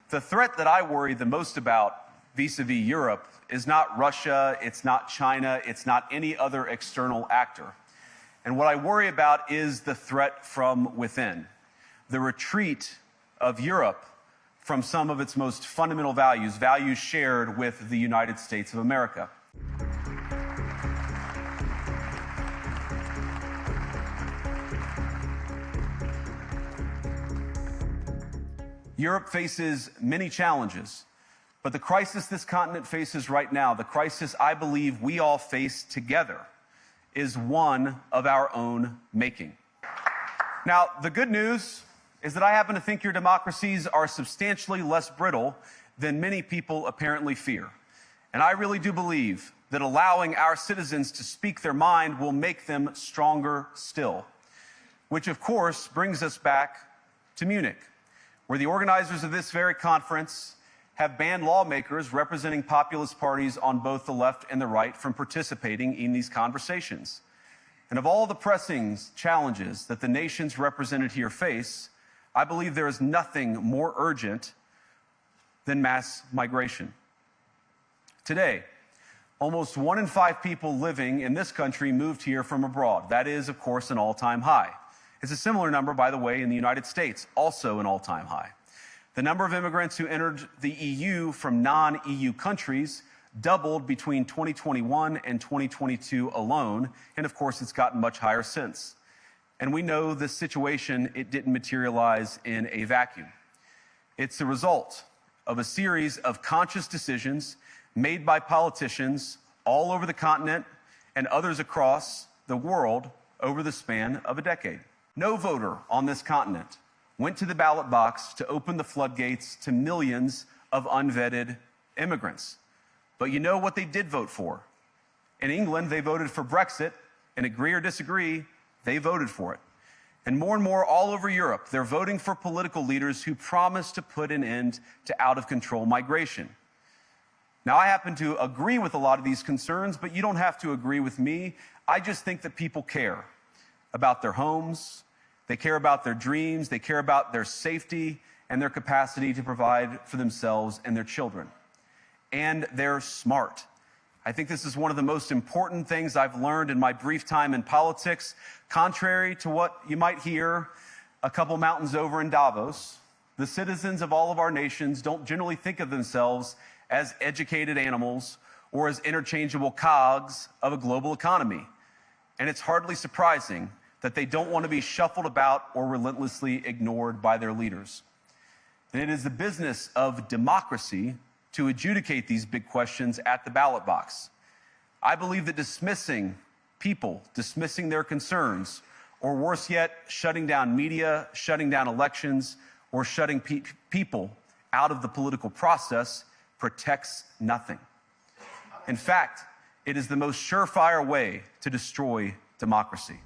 The threat that I worry the most about vis-a-vis Europe is not Russia, it's not China, it's not any other external actor. And what I worry about is the threat from within, the retreat of Europe from some of its most fundamental values, values shared with the United States of America. Europe faces many challenges, but the crisis this continent faces right now, the crisis I believe we all face together, is one of our own making. Now, the good news is that I happen to think your democracies are substantially less brittle than many people apparently fear. And I really do believe that allowing our citizens to speak their mind will make them stronger still. Which, of course, brings us back to Munich, where the organizers of this very conference have banned lawmakers representing populist parties on both the left and the right from participating in these conversations. And of all the pressing challenges that the nations represented here face, I believe there is nothing more urgent than mass migration. Today, almost 1 in 5 people living in this country moved here from abroad. That is, of course, an all-time high. It's a similar number, by the way, in the United States, also an all-time high. The number of immigrants who entered the EU from non-EU countries doubled between 2021 and 2022 alone, and of course, it's gotten much higher since. And we know this situation, it didn't materialize in a vacuum. It's the result of a series of conscious decisions made by politicians all over the continent and others across the world over the span of a decade. No voter on this continent went to the ballot box to open the floodgates to millions of unvetted immigrants. But you know what they did vote for? In England, they voted for Brexit, and agree or disagree, they voted for it. And more all over Europe, they're voting for political leaders who promise to put an end to out-of-control migration. Now, I happen to agree with a lot of these concerns, but you don't have to agree with me. I just think that people care about their homes, they care about their dreams, they care about their safety and their capacity to provide for themselves and their children. And they're smart. I think this is one of the most important things I've learned in my brief time in politics. Contrary to what you might hear a couple mountains over in Davos, the citizens of all of our nations don't generally think of themselves as educated animals or as interchangeable cogs of a global economy. And it's hardly surprising that they don't want to be shuffled about or relentlessly ignored by their leaders. And it is the business of democracy to adjudicate these big questions at the ballot box. I believe that dismissing people, dismissing their concerns, or worse yet, shutting down media, shutting down elections, or shutting people out of the political process protects nothing. In fact, it is the most surefire way to destroy democracy.